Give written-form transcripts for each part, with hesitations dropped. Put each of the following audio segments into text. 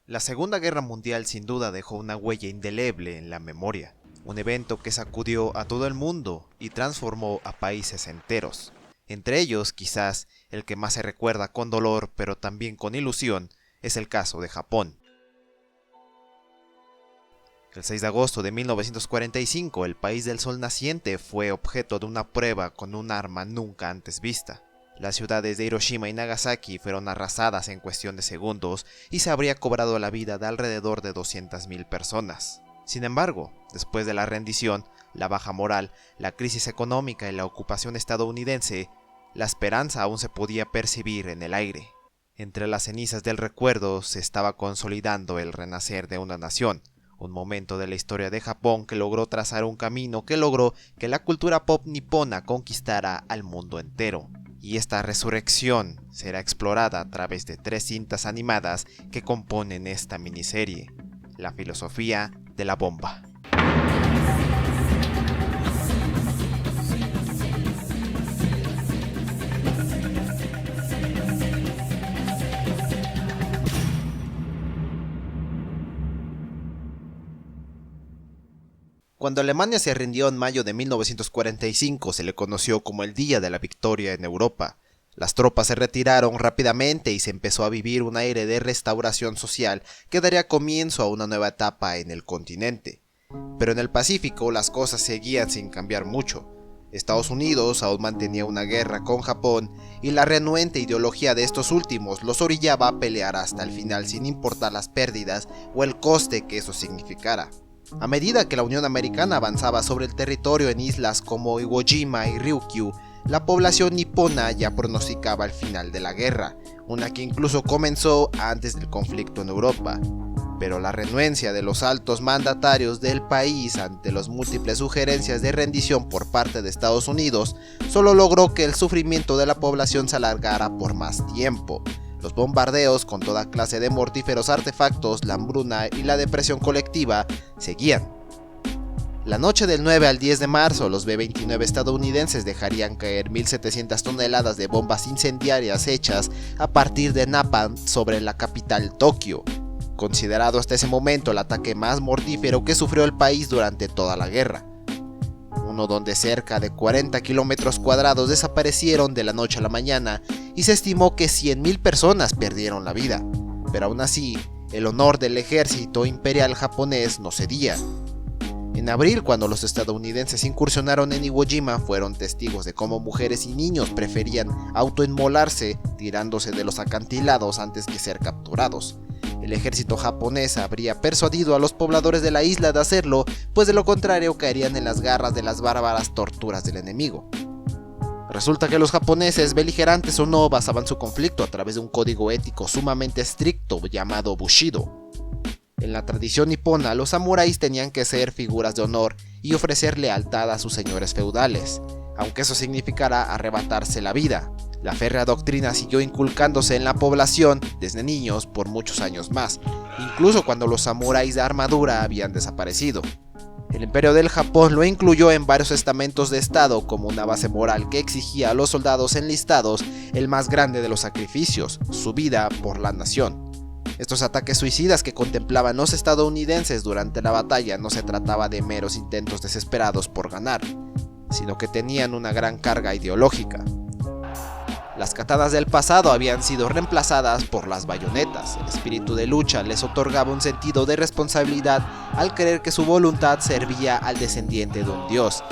La Segunda Guerra Mundial sin duda dejó una huella indeleble en la memoria, un evento que sacudió a todo el mundo y transformó a países enteros. Entre ellos, quizás, el que más se recuerda con dolor pero también con ilusión, es el caso de Japón. El 6 de agosto de 1945, el país del sol naciente fue objeto de una prueba con un arma nunca antes vista. Las ciudades de Hiroshima y Nagasaki fueron arrasadas en cuestión de segundos y se habría cobrado la vida de alrededor de 200.000 personas. Sin embargo, después de la rendición, la baja moral, la crisis económica y la ocupación estadounidense, la esperanza aún se podía percibir en el aire. Entre las cenizas del recuerdo se estaba consolidando el renacer de una nación, un momento de la historia de Japón que logró trazar un camino que logró que la cultura pop nipona conquistara al mundo entero. Y esta resurrección será explorada a través de 3 cintas animadas que componen esta miniserie: La filosofía de la bomba. Cuando Alemania se rindió en mayo de 1945, se le conoció como el Día de la Victoria en Europa. Las tropas se retiraron rápidamente y se empezó a vivir un aire de restauración social que daría comienzo a una nueva etapa en el continente. Pero en el Pacífico las cosas seguían sin cambiar mucho. Estados Unidos aún mantenía una guerra con Japón y la renuente ideología de estos últimos los orillaba a pelear hasta el final sin importar las pérdidas o el coste que eso significara. A medida que la Unión Americana avanzaba sobre el territorio en islas como Iwo Jima y Ryukyu, la población nipona ya pronosticaba el final de la guerra, una que incluso comenzó antes del conflicto en Europa. Pero la renuencia de los altos mandatarios del país ante las múltiples sugerencias de rendición por parte de Estados Unidos solo logró que el sufrimiento de la población se alargara por más tiempo. Los bombardeos con toda clase de mortíferos artefactos, la hambruna y la depresión colectiva seguían. La noche del 9 al 10 de marzo, los B-29 estadounidenses dejarían caer 1.700 toneladas de bombas incendiarias hechas a partir de napalm sobre la capital Tokio, considerado hasta ese momento el ataque más mortífero que sufrió el país durante toda la guerra. Uno donde cerca de 40 kilómetros cuadrados desaparecieron de la noche a la mañana y se estimó que 100.000 personas perdieron la vida, pero aún así, el honor del ejército imperial japonés no cedía. En abril, cuando los estadounidenses incursionaron en Iwo Jima, fueron testigos de cómo mujeres y niños preferían autoinmolarse tirándose de los acantilados antes que ser capturados. El ejército japonés habría persuadido a los pobladores de la isla de hacerlo, pues de lo contrario caerían en las garras de las bárbaras torturas del enemigo. Resulta que los japoneses, beligerantes o no, basaban su conflicto a través de un código ético sumamente estricto llamado Bushido. En la tradición nipona, los samuráis tenían que ser figuras de honor y ofrecer lealtad a sus señores feudales, aunque eso significara arrebatarse la vida. La férrea doctrina siguió inculcándose en la población desde niños por muchos años más, incluso cuando los samuráis de armadura habían desaparecido. El Imperio del Japón lo incluyó en varios estamentos de estado como una base moral que exigía a los soldados enlistados el más grande de los sacrificios, su vida por la nación. Estos ataques suicidas que contemplaban los estadounidenses durante la batalla no se trataba de meros intentos desesperados por ganar, sino que tenían una gran carga ideológica. Las katanas del pasado habían sido reemplazadas por las bayonetas. El espíritu de lucha les otorgaba un sentido de responsabilidad al creer que su voluntad servía al descendiente de un dios.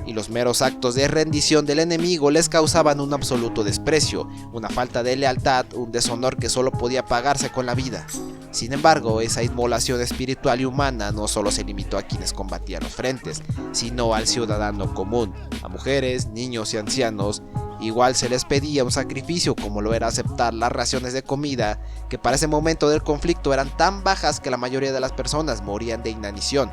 Y los meros actos de rendición del enemigo les causaban un absoluto desprecio, una falta de lealtad, un deshonor que solo podía pagarse con la vida. Sin embargo, esa inmolación espiritual y humana no solo se limitó a quienes combatían los frentes, sino al ciudadano común, a mujeres, niños y ancianos. Igual se les pedía un sacrificio como lo era aceptar las raciones de comida, que para ese momento del conflicto eran tan bajas que la mayoría de las personas morían de inanición.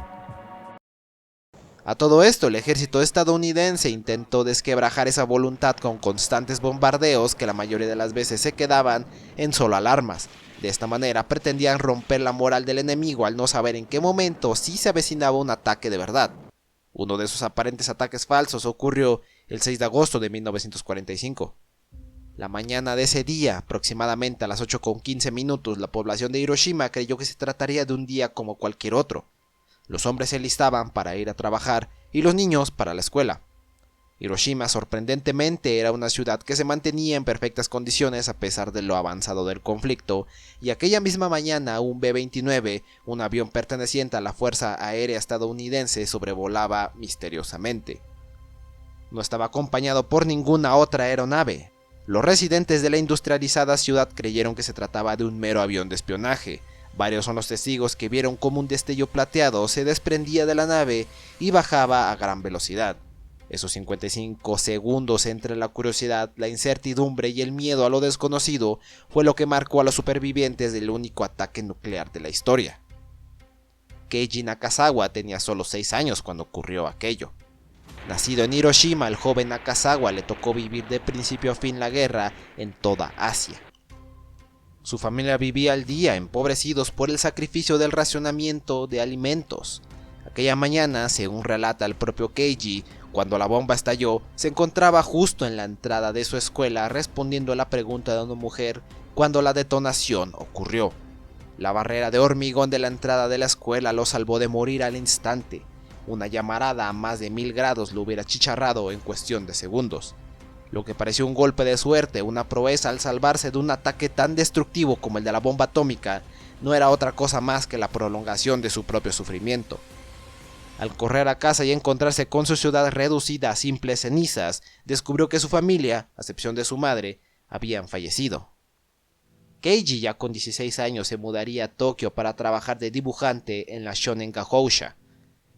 A todo esto, el ejército estadounidense intentó desquebrajar esa voluntad con constantes bombardeos que la mayoría de las veces se quedaban en solo alarmas. De esta manera pretendían romper la moral del enemigo al no saber en qué momento sí se avecinaba un ataque de verdad. Uno de esos aparentes ataques falsos ocurrió el 6 de agosto de 1945. La mañana de ese día, aproximadamente a las 8:15 la población de Hiroshima creyó que se trataría de un día como cualquier otro. Los hombres se alistaban para ir a trabajar y los niños para la escuela. Hiroshima, sorprendentemente, era una ciudad que se mantenía en perfectas condiciones a pesar de lo avanzado del conflicto, y aquella misma mañana un B-29, un avión perteneciente a la Fuerza Aérea Estadounidense, sobrevolaba misteriosamente. No estaba acompañado por ninguna otra aeronave. Los residentes de la industrializada ciudad creyeron que se trataba de un mero avión de espionaje. Varios son los testigos que vieron cómo un destello plateado se desprendía de la nave y bajaba a gran velocidad. Esos 55 segundos entre la curiosidad, la incertidumbre y el miedo a lo desconocido fue lo que marcó a los supervivientes del único ataque nuclear de la historia. Keiji Nakazawa tenía solo 6 años cuando ocurrió aquello. Nacido en Hiroshima, el joven Nakazawa le tocó vivir de principio a fin la guerra en toda Asia. Su familia vivía al día, empobrecidos por el sacrificio del racionamiento de alimentos. Aquella mañana, según relata el propio Keiji, cuando la bomba estalló, se encontraba justo en la entrada de su escuela respondiendo a la pregunta de una mujer cuando la detonación ocurrió. La barrera de hormigón de la entrada de la escuela lo salvó de morir al instante. Una llamarada a más de 1000 grados lo hubiera chicharrado en cuestión de segundos. Lo que pareció un golpe de suerte, una proeza al salvarse de un ataque tan destructivo como el de la bomba atómica, no era otra cosa más que la prolongación de su propio sufrimiento. Al correr a casa y encontrarse con su ciudad reducida a simples cenizas, descubrió que su familia, a excepción de su madre, habían fallecido. Keiji, ya con 16 años, se mudaría a Tokio para trabajar de dibujante en la Shonen Gahousha.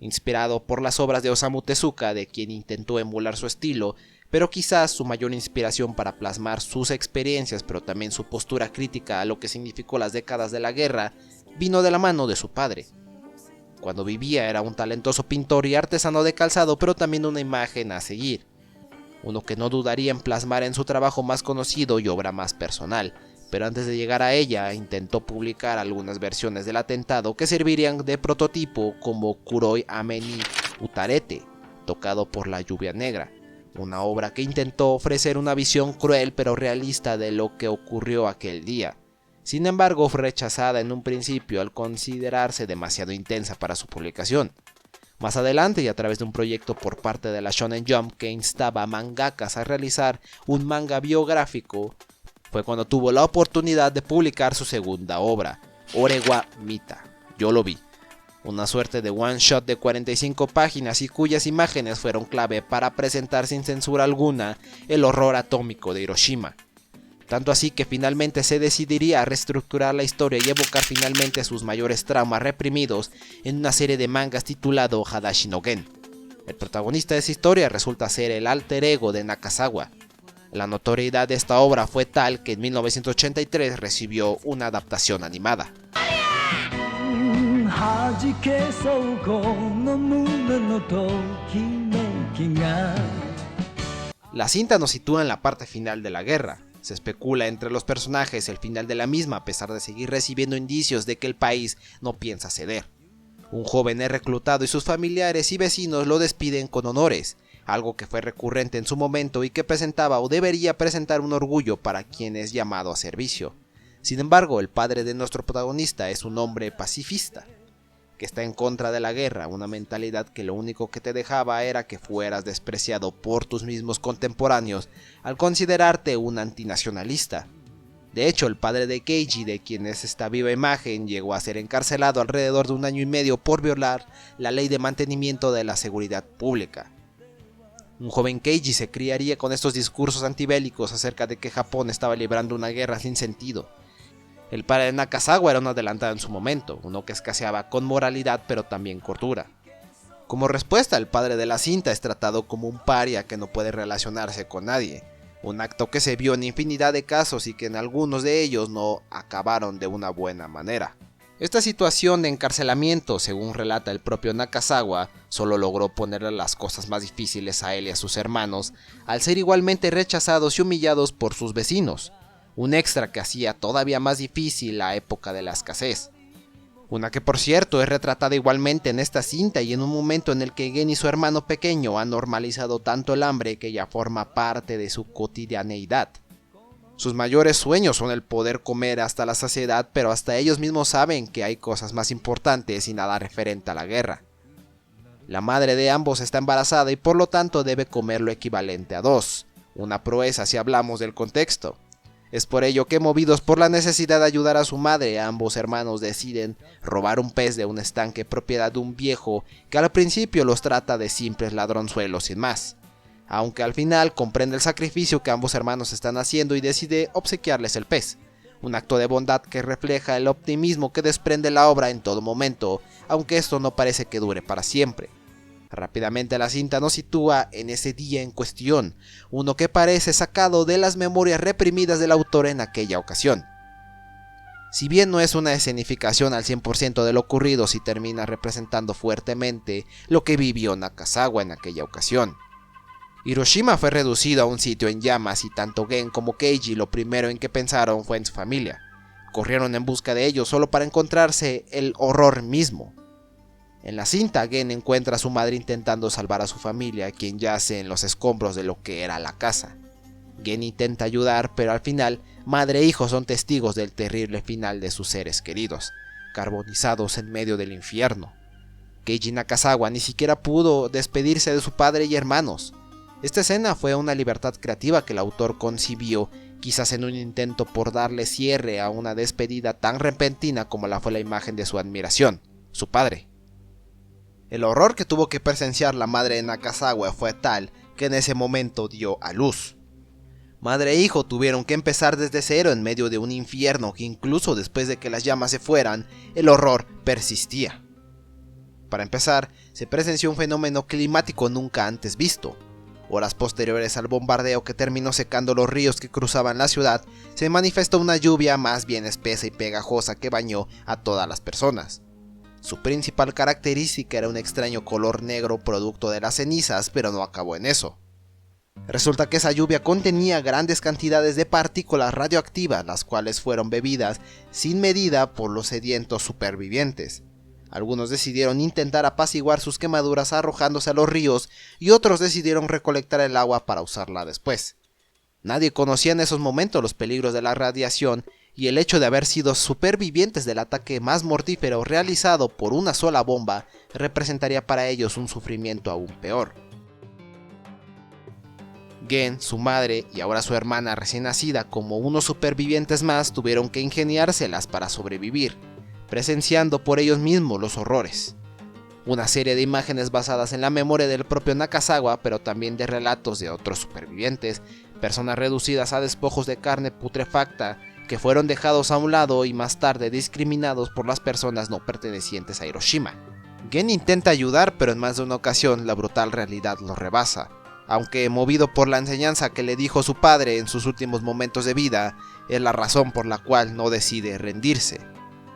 Inspirado por las obras de Osamu Tezuka, de quien intentó emular su estilo, pero quizás su mayor inspiración para plasmar sus experiencias, pero también su postura crítica a lo que significó las décadas de la guerra, vino de la mano de su padre. Cuando vivía era un talentoso pintor y artesano de calzado, pero también una imagen a seguir. Uno que no dudaría en plasmar en su trabajo más conocido y obra más personal, pero antes de llegar a ella intentó publicar algunas versiones del atentado que servirían de prototipo, como Kuroi Ame ni Utarete, tocado por la lluvia negra, una obra que intentó ofrecer una visión cruel pero realista de lo que ocurrió aquel día. Sin embargo, fue rechazada en un principio al considerarse demasiado intensa para su publicación. Más adelante, y a través de un proyecto por parte de la Shonen Jump que instaba a mangakas a realizar un manga biográfico, fue cuando tuvo la oportunidad de publicar su segunda obra, Orewa Mita, Yo lo vi, una suerte de one shot de 45 páginas y cuyas imágenes fueron clave para presentar sin censura alguna el horror atómico de Hiroshima. Tanto así que finalmente se decidiría a reestructurar la historia y evocar finalmente sus mayores traumas reprimidos en una serie de mangas titulado Hadashi no Gen. El protagonista de esa historia resulta ser el alter ego de Nakazawa. La notoriedad de esta obra fue tal que en 1983 recibió una adaptación animada. La cinta nos sitúa en la parte final de la guerra. Se especula entre los personajes el final de la misma a pesar de seguir recibiendo indicios de que el país no piensa ceder. Un joven es reclutado y sus familiares y vecinos lo despiden con honores, algo que fue recurrente en su momento y que presentaba o debería presentar un orgullo para quien es llamado a servicio. Sin embargo, el padre de nuestro protagonista es un hombre pacifista, que está en contra de la guerra, una mentalidad que lo único que te dejaba era que fueras despreciado por tus mismos contemporáneos al considerarte un antinacionalista. De hecho, el padre de Keiji, de quien es esta viva imagen, llegó a ser encarcelado alrededor de 1 año y medio por violar la ley de mantenimiento de la seguridad pública. Un joven Keiji se criaría con estos discursos antibélicos acerca de que Japón estaba librando una guerra sin sentido. El padre de Nakazawa era un adelantado en su momento, uno que escaseaba con moralidad pero también cordura. Como respuesta, el padre de la cinta es tratado como un paria que no puede relacionarse con nadie, un acto que se vio en infinidad de casos y que en algunos de ellos no acabaron de una buena manera. Esta situación de encarcelamiento, según relata el propio Nakazawa, solo logró ponerle las cosas más difíciles a él y a sus hermanos, al ser igualmente rechazados y humillados por sus vecinos. Un extra que hacía todavía más difícil la época de la escasez. Una que por cierto es retratada igualmente en esta cinta y en un momento en el que Gen y su hermano pequeño han normalizado tanto el hambre que ya forma parte de su cotidianeidad. Sus mayores sueños son el poder comer hasta la saciedad, pero hasta ellos mismos saben que hay cosas más importantes y nada referente a la guerra. La madre de ambos está embarazada y por lo tanto debe comer lo equivalente a 2, una proeza si hablamos del contexto. Es por ello que, movidos por la necesidad de ayudar a su madre, ambos hermanos deciden robar un pez de un estanque propiedad de un viejo que al principio los trata de simples ladronzuelos sin más, aunque al final comprende el sacrificio que ambos hermanos están haciendo y decide obsequiarles el pez, un acto de bondad que refleja el optimismo que desprende la obra en todo momento, aunque esto no parece que dure para siempre. Rápidamente la cinta nos sitúa en ese día en cuestión, uno que parece sacado de las memorias reprimidas del autor en aquella ocasión. Si bien no es una escenificación al 100% de lo ocurrido, sí termina representando fuertemente lo que vivió Nakazawa en aquella ocasión. Hiroshima fue reducido a un sitio en llamas y tanto Gen como Keiji lo primero en que pensaron fue en su familia. Corrieron en busca de ellos solo para encontrarse el horror mismo. En la cinta, Gen encuentra a su madre intentando salvar a su familia, quien yace en los escombros de lo que era la casa. Gen intenta ayudar, pero al final, madre e hijo son testigos del terrible final de sus seres queridos, carbonizados en medio del infierno. Keiji Nakazawa ni siquiera pudo despedirse de su padre y hermanos. Esta escena fue una libertad creativa que el autor concibió, quizás en un intento por darle cierre a una despedida tan repentina como la fue la imagen de su admiración, su padre. El horror que tuvo que presenciar la madre de Nakazawa fue tal que en ese momento dio a luz. Madre e hijo tuvieron que empezar desde cero en medio de un infierno que incluso después de que las llamas se fueran, el horror persistía. Para empezar, se presenció un fenómeno climático nunca antes visto. Horas posteriores al bombardeo que terminó secando los ríos que cruzaban la ciudad, se manifestó una lluvia más bien espesa y pegajosa que bañó a todas las personas. Su principal característica era un extraño color negro producto de las cenizas, pero no acabó en eso. Resulta que esa lluvia contenía grandes cantidades de partículas radioactivas, las cuales fueron bebidas sin medida por los sedientos supervivientes. Algunos decidieron intentar apaciguar sus quemaduras arrojándose a los ríos y otros decidieron recolectar el agua para usarla después. Nadie conocía en esos momentos los peligros de la radiación y el hecho de haber sido supervivientes del ataque más mortífero realizado por una sola bomba representaría para ellos un sufrimiento aún peor. Gen, su madre y ahora su hermana recién nacida como unos supervivientes más tuvieron que ingeniárselas para sobrevivir, presenciando por ellos mismos los horrores. Una serie de imágenes basadas en la memoria del propio Nakazawa, pero también de relatos de otros supervivientes, personas reducidas a despojos de carne putrefacta, que fueron dejados a un lado y más tarde discriminados por las personas no pertenecientes a Hiroshima. Gen intenta ayudar, pero en más de una ocasión la brutal realidad lo rebasa, aunque movido por la enseñanza que le dijo su padre en sus últimos momentos de vida, es la razón por la cual no decide rendirse.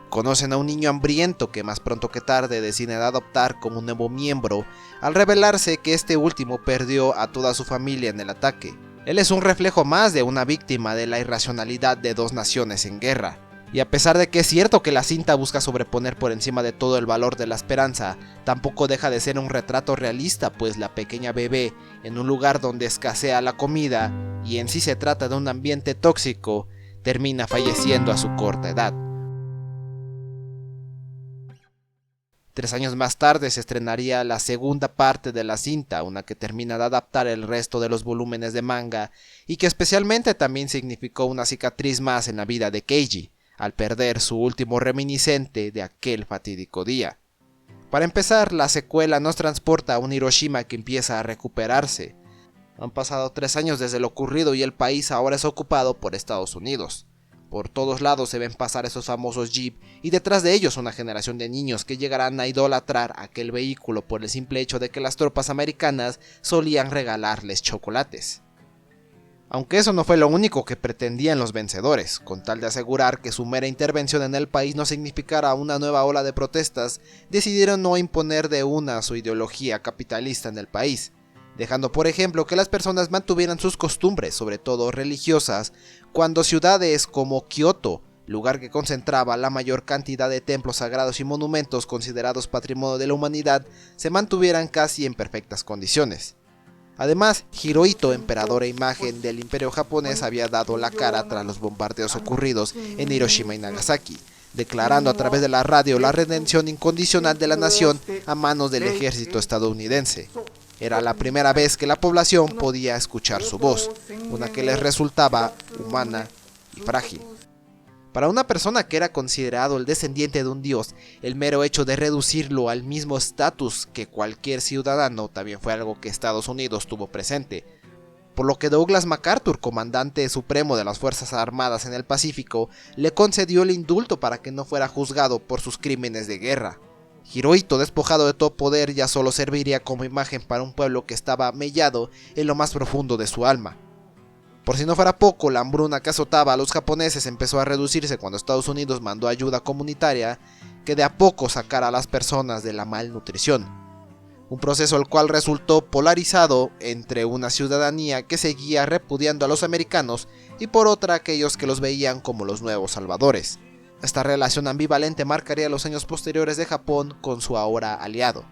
Conocen a un niño hambriento que más pronto que tarde decide adoptar como un nuevo miembro, al revelarse que este último perdió a toda su familia en el ataque. Él es un reflejo más de una víctima de la irracionalidad de dos naciones en guerra. Y a pesar de que es cierto que la cinta busca sobreponer por encima de todo el valor de la esperanza, tampoco deja de ser un retrato realista, pues la pequeña bebé, en un lugar donde escasea la comida, y en sí se trata de un ambiente tóxico, termina falleciendo a su corta edad. 3 años más tarde se estrenaría la segunda parte de la cinta, una que termina de adaptar el resto de los volúmenes de manga y que especialmente también significó una cicatriz más en la vida de Keiji, al perder su último reminiscente de aquel fatídico día. Para empezar, la secuela nos transporta a un Hiroshima que empieza a recuperarse. Han pasado 3 años desde lo ocurrido y el país ahora es ocupado por Estados Unidos. Por todos lados se ven pasar esos famosos Jeep y detrás de ellos una generación de niños que llegarán a idolatrar aquel vehículo por el simple hecho de que las tropas americanas solían regalarles chocolates. Aunque eso no fue lo único que pretendían los vencedores, con tal de asegurar que su mera intervención en el país no significara una nueva ola de protestas, decidieron no imponer de una su ideología capitalista en el país, dejando por ejemplo que las personas mantuvieran sus costumbres, sobre todo religiosas, cuando ciudades como Kioto, lugar que concentraba la mayor cantidad de templos sagrados y monumentos considerados patrimonio de la humanidad, se mantuvieran casi en perfectas condiciones. Además, Hirohito, emperador e imagen del imperio japonés, había dado la cara tras los bombardeos ocurridos en Hiroshima y Nagasaki, declarando a través de la radio la redención incondicional de la nación a manos del ejército estadounidense. Era la primera vez que la población podía escuchar su voz, una que les resultaba humana y frágil. Para una persona que era considerado el descendiente de un dios, el mero hecho de reducirlo al mismo estatus que cualquier ciudadano también fue algo que Estados Unidos tuvo presente, por lo que Douglas MacArthur, comandante supremo de las Fuerzas Armadas en el Pacífico, le concedió el indulto para que no fuera juzgado por sus crímenes de guerra. Hirohito, despojado de todo poder, ya solo serviría como imagen para un pueblo que estaba mellado en lo más profundo de su alma. Por si no fuera poco, la hambruna que azotaba a los japoneses empezó a reducirse cuando Estados Unidos mandó ayuda comunitaria que de a poco sacara a las personas de la malnutrición. Un proceso el cual resultó polarizado entre una ciudadanía que seguía repudiando a los americanos y por otra aquellos que los veían como los nuevos salvadores. Esta relación ambivalente marcaría los años posteriores de Japón con su ahora aliado.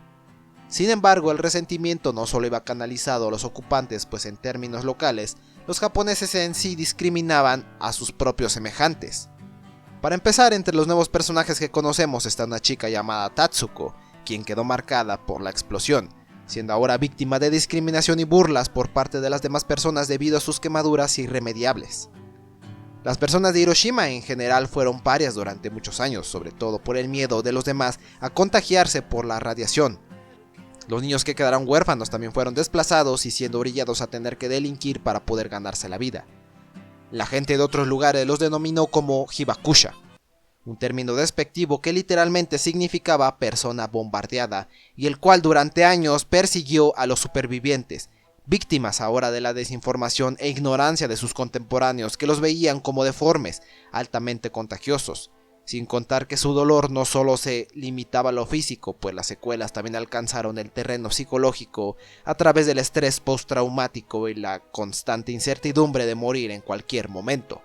Sin embargo, el resentimiento no solo iba canalizado a los ocupantes, pues en términos locales, los japoneses en sí discriminaban a sus propios semejantes. Para empezar, entre los nuevos personajes que conocemos está una chica llamada Tatsuko, quien quedó marcada por la explosión, siendo ahora víctima de discriminación y burlas por parte de las demás personas debido a sus quemaduras irremediables. Las personas de Hiroshima en general fueron parias durante muchos años, sobre todo por el miedo de los demás a contagiarse por la radiación. Los niños que quedaron huérfanos también fueron desplazados y siendo orillados a tener que delinquir para poder ganarse la vida. La gente de otros lugares los denominó como hibakusha, un término despectivo que literalmente significaba persona bombardeada y el cual durante años persiguió a los supervivientes, víctimas ahora de la desinformación e ignorancia de sus contemporáneos que los veían como deformes, altamente contagiosos. Sin contar que su dolor no solo se limitaba a lo físico, pues las secuelas también alcanzaron el terreno psicológico a través del estrés postraumático y la constante incertidumbre de morir en cualquier momento.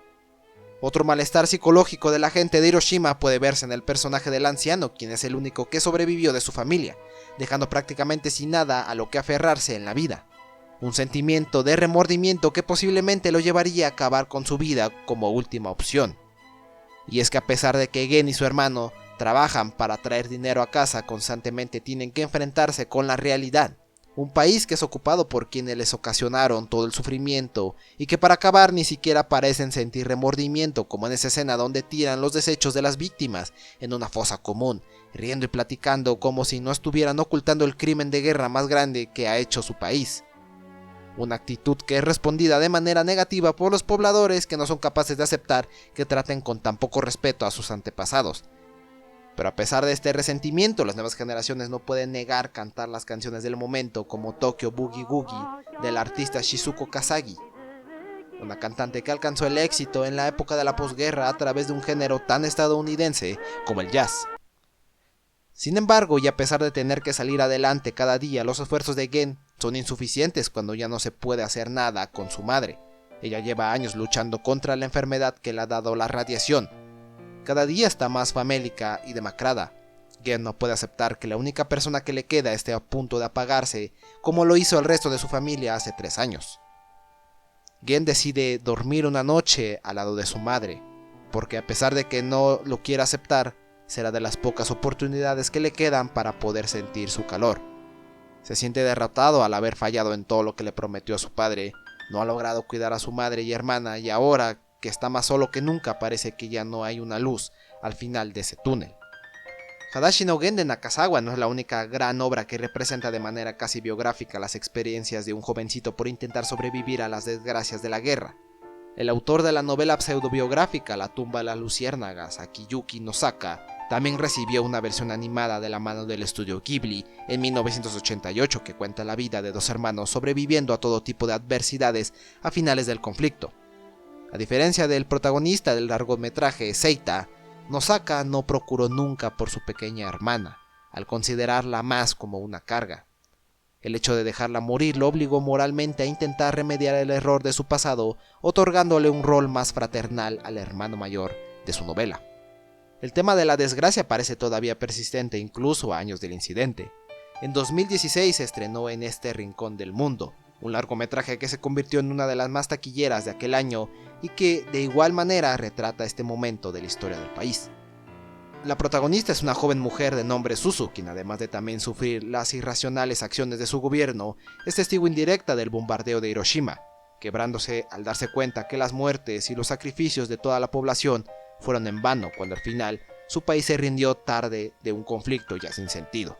Otro malestar psicológico de la gente de Hiroshima puede verse en el personaje del anciano, quien es el único que sobrevivió de su familia, dejando prácticamente sin nada a lo que aferrarse en la vida. Un sentimiento de remordimiento que posiblemente lo llevaría a acabar con su vida como última opción. Y es que a pesar de que Gen y su hermano trabajan para traer dinero a casa, constantemente tienen que enfrentarse con la realidad. Un país que es ocupado por quienes les ocasionaron todo el sufrimiento y que para acabar ni siquiera parecen sentir remordimiento, como en esa escena donde tiran los desechos de las víctimas en una fosa común, riendo y platicando como si no estuvieran ocultando el crimen de guerra más grande que ha hecho su país. Una actitud que es respondida de manera negativa por los pobladores que no son capaces de aceptar que traten con tan poco respeto a sus antepasados. Pero a pesar de este resentimiento, las nuevas generaciones no pueden negar cantar las canciones del momento como Tokyo Boogie Woogie del artista Shizuko Kazagi, una cantante que alcanzó el éxito en la época de la posguerra a través de un género tan estadounidense como el jazz. Sin embargo, y a pesar de tener que salir adelante cada día, los esfuerzos de Gen son insuficientes cuando ya no se puede hacer nada con su madre. Ella lleva años luchando contra la enfermedad que le ha dado la radiación. Cada día está más famélica y demacrada. Gen no puede aceptar que la única persona que le queda esté a punto de apagarse, como lo hizo el resto de su familia hace 3 años. Gen decide dormir una noche al lado de su madre, porque a pesar de que no lo quiera aceptar, será de las pocas oportunidades que le quedan para poder sentir su calor. Se siente derrotado al haber fallado en todo lo que le prometió a su padre, no ha logrado cuidar a su madre y hermana y ahora que está más solo que nunca parece que ya no hay una luz al final de ese túnel. Hadashi no Gen de Nakazawa no es la única gran obra que representa de manera casi biográfica las experiencias de un jovencito por intentar sobrevivir a las desgracias de la guerra. El autor de la novela pseudobiográfica La tumba de las luciérnagas, Akiyuki Nosaka, también recibió una versión animada de la mano del estudio Ghibli en 1988 que cuenta la vida de 2 hermanos sobreviviendo a todo tipo de adversidades a finales del conflicto. A diferencia del protagonista del largometraje, Seita, Nosaka no procuró nunca por su pequeña hermana, al considerarla más como una carga. El hecho de dejarla morir lo obligó moralmente a intentar remediar el error de su pasado, otorgándole un rol más fraternal al hermano mayor de su novela. El tema de la desgracia parece todavía persistente incluso a años del incidente. En 2016 se estrenó En este rincón del mundo, un largometraje que se convirtió en una de las más taquilleras de aquel año y que de igual manera retrata este momento de la historia del país. La protagonista es una joven mujer de nombre Suzu, quien además de también sufrir las irracionales acciones de su gobierno, es testigo indirecta del bombardeo de Hiroshima, quebrándose al darse cuenta que las muertes y los sacrificios de toda la población fueron en vano cuando al final su país se rindió tarde de un conflicto ya sin sentido.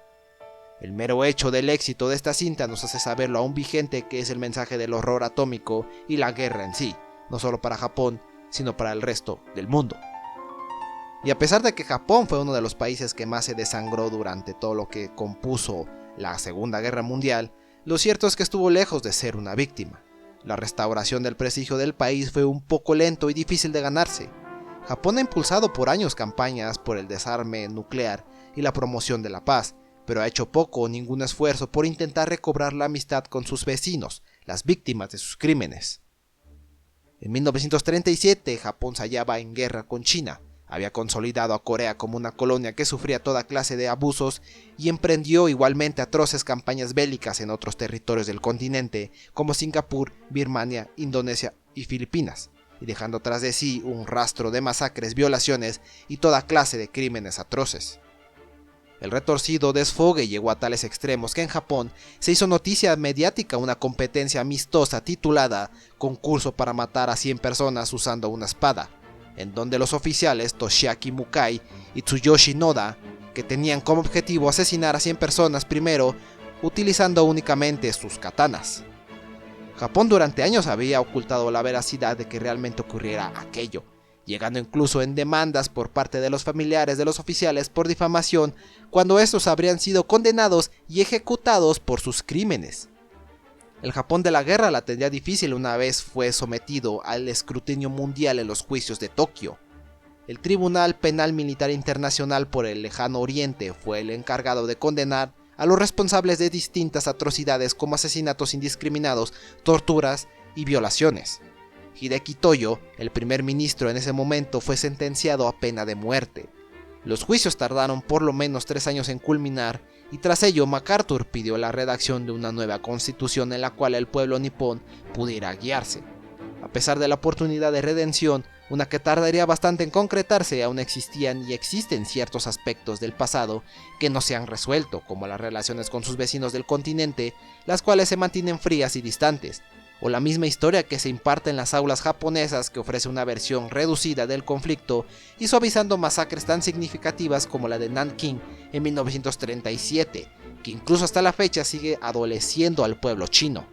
El mero hecho del éxito de esta cinta nos hace saber lo aún vigente que es el mensaje del horror atómico y la guerra en sí, no solo para Japón, sino para el resto del mundo. Y a pesar de que Japón fue uno de los países que más se desangró durante todo lo que compuso la Segunda Guerra Mundial, lo cierto es que estuvo lejos de ser una víctima. La restauración del prestigio del país fue un poco lento y difícil de ganarse. Japón ha impulsado por años campañas por el desarme nuclear y la promoción de la paz, pero ha hecho poco o ningún esfuerzo por intentar recobrar la amistad con sus vecinos, las víctimas de sus crímenes. En 1937, Japón se hallaba en guerra con China. Había consolidado a Corea como una colonia que sufría toda clase de abusos y emprendió igualmente atroces campañas bélicas en otros territorios del continente como Singapur, Birmania, Indonesia y Filipinas, y dejando tras de sí un rastro de masacres, violaciones y toda clase de crímenes atroces. El retorcido desfogue llegó a tales extremos que en Japón se hizo noticia mediática una competencia amistosa titulada Concurso para matar a 100 personas usando una espada, en donde los oficiales Toshiaki Mukai y Tsuyoshi Noda, que tenían como objetivo asesinar a 100 personas primero, utilizando únicamente sus katanas. Japón durante años había ocultado la veracidad de que realmente ocurriera aquello, llegando incluso en demandas por parte de los familiares de los oficiales por difamación, cuando estos habrían sido condenados y ejecutados por sus crímenes. El Japón de la guerra la tendría difícil una vez fue sometido al escrutinio mundial en los juicios de Tokio. El Tribunal Penal Militar Internacional por el Lejano Oriente fue el encargado de condenar a los responsables de distintas atrocidades como asesinatos indiscriminados, torturas y violaciones. Hideki Toyo, el primer ministro en ese momento, fue sentenciado a pena de muerte. Los juicios tardaron por lo menos 3 años en culminar, y tras ello MacArthur pidió la redacción de una nueva constitución en la cual el pueblo nipón pudiera guiarse. A pesar de la oportunidad de redención, una que tardaría bastante en concretarse, aún existían y existen ciertos aspectos del pasado que no se han resuelto, como las relaciones con sus vecinos del continente, las cuales se mantienen frías y distantes, o la misma historia que se imparte en las aulas japonesas, que ofrece una versión reducida del conflicto y suavizando masacres tan significativas como la de Nanking en 1937, que incluso hasta la fecha sigue adoleciendo al pueblo chino.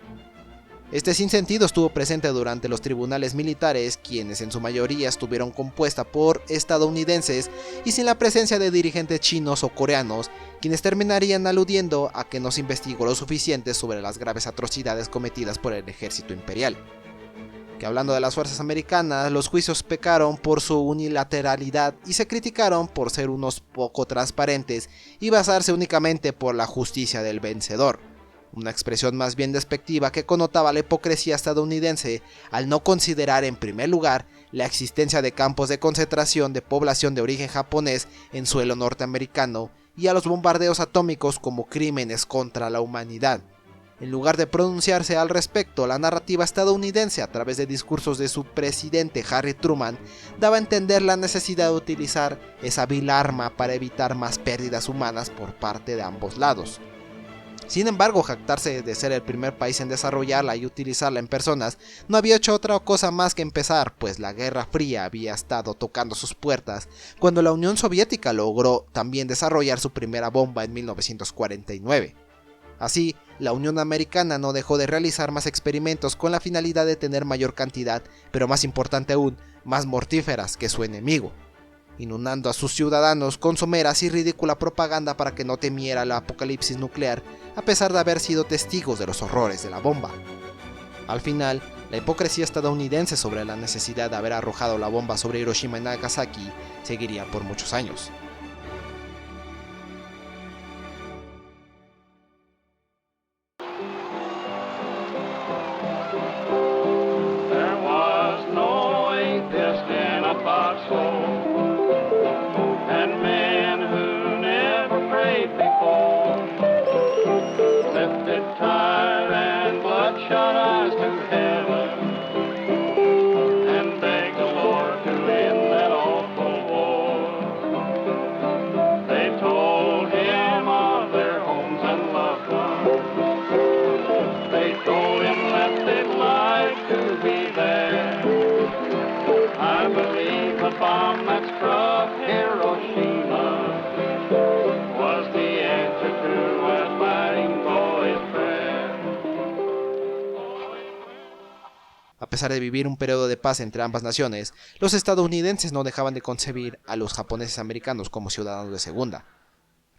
Este sinsentido estuvo presente durante los tribunales militares, quienes en su mayoría estuvieron compuesta por estadounidenses y sin la presencia de dirigentes chinos o coreanos, quienes terminarían aludiendo a que no se investigó lo suficiente sobre las graves atrocidades cometidas por el ejército imperial. Que hablando de las fuerzas americanas, los juicios pecaron por su unilateralidad y se criticaron por ser unos poco transparentes y basarse únicamente por la justicia del vencedor. Una expresión más bien despectiva que connotaba la hipocresía estadounidense al no considerar en primer lugar la existencia de campos de concentración de población de origen japonés en suelo norteamericano y a los bombardeos atómicos como crímenes contra la humanidad. En lugar de pronunciarse al respecto, la narrativa estadounidense a través de discursos de su presidente Harry Truman daba a entender la necesidad de utilizar esa vil arma para evitar más pérdidas humanas por parte de ambos lados. Sin embargo, jactarse de ser el primer país en desarrollarla y utilizarla en personas no había hecho otra cosa más que empezar, pues la Guerra Fría había estado tocando sus puertas cuando la Unión Soviética logró también desarrollar su primera bomba en 1949. Así, la Unión Americana no dejó de realizar más experimentos con la finalidad de tener mayor cantidad, pero más importante aún, más mortíferas que su enemigo, inundando a sus ciudadanos con someras y ridícula propaganda para que no temiera el apocalipsis nuclear, a pesar de haber sido testigos de los horrores de la bomba. Al final, la hipocresía estadounidense sobre la necesidad de haber arrojado la bomba sobre Hiroshima y Nagasaki seguiría por muchos años. Tired and bloodshot. pesar de vivir un periodo de paz entre ambas naciones, los estadounidenses no dejaban de concebir a los japoneses americanos como ciudadanos de segunda.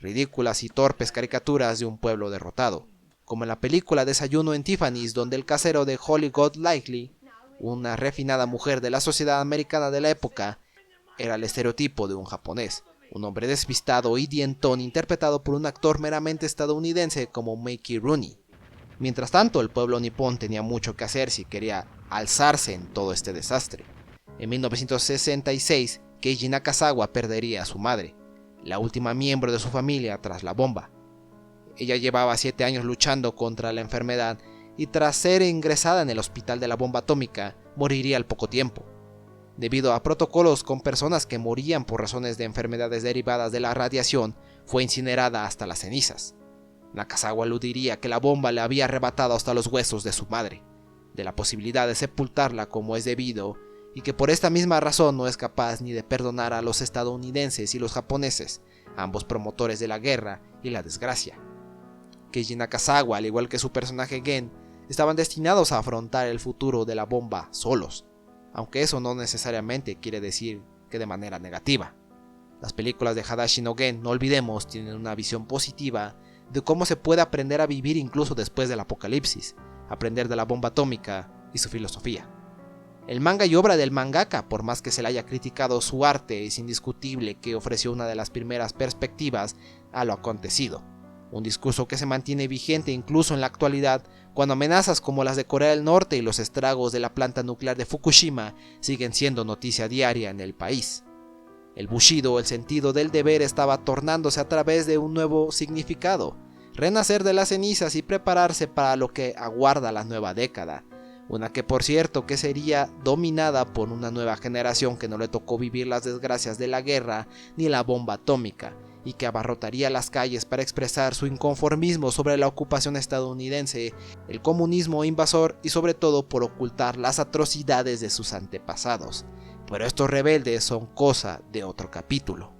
Ridículas y torpes caricaturas de un pueblo derrotado, como en la película Desayuno en Tiffany's, donde el casero de Holly Golightly, una refinada mujer de la sociedad americana de la época, era el estereotipo de un japonés, un hombre despistado y dientón interpretado por un actor meramente estadounidense como Mickey Rooney. Mientras tanto, el pueblo nipón tenía mucho que hacer si quería alzarse en todo este desastre. En 1966, Keiji Nakazawa perdería a su madre, la última miembro de su familia tras la bomba. Ella llevaba 7 años luchando contra la enfermedad y tras ser ingresada en el hospital de la bomba atómica, moriría al poco tiempo. Debido a protocolos con personas que morían por razones de enfermedades derivadas de la radiación, fue incinerada hasta las cenizas. Nakazawa aludiría que la bomba le había arrebatado hasta los huesos de su madre, de la posibilidad de sepultarla como es debido, y que por esta misma razón no es capaz ni de perdonar a los estadounidenses y los japoneses, ambos promotores de la guerra y la desgracia. Keiji Nakazawa, al igual que su personaje Gen, estaban destinados a afrontar el futuro de la bomba solos, aunque eso no necesariamente quiere decir que de manera negativa. Las películas de Hadashi no Gen, no olvidemos, tienen una visión positiva de cómo se puede aprender a vivir incluso después del apocalipsis, aprender de la bomba atómica y su filosofía. El manga y obra del mangaka, por más que se le haya criticado su arte, es indiscutible que ofreció una de las primeras perspectivas a lo acontecido. Un discurso que se mantiene vigente incluso en la actualidad, cuando amenazas como las de Corea del Norte y los estragos de la planta nuclear de Fukushima siguen siendo noticia diaria en el país. El Bushido, el sentido del deber, estaba tornándose a través de un nuevo significado, renacer de las cenizas y prepararse para lo que aguarda la nueva década, una que por cierto que sería dominada por una nueva generación que no le tocó vivir las desgracias de la guerra ni la bomba atómica, y que abarrotaría las calles para expresar su inconformismo sobre la ocupación estadounidense, el comunismo invasor y sobre todo por ocultar las atrocidades de sus antepasados. Pero estos rebeldes son cosa de otro capítulo.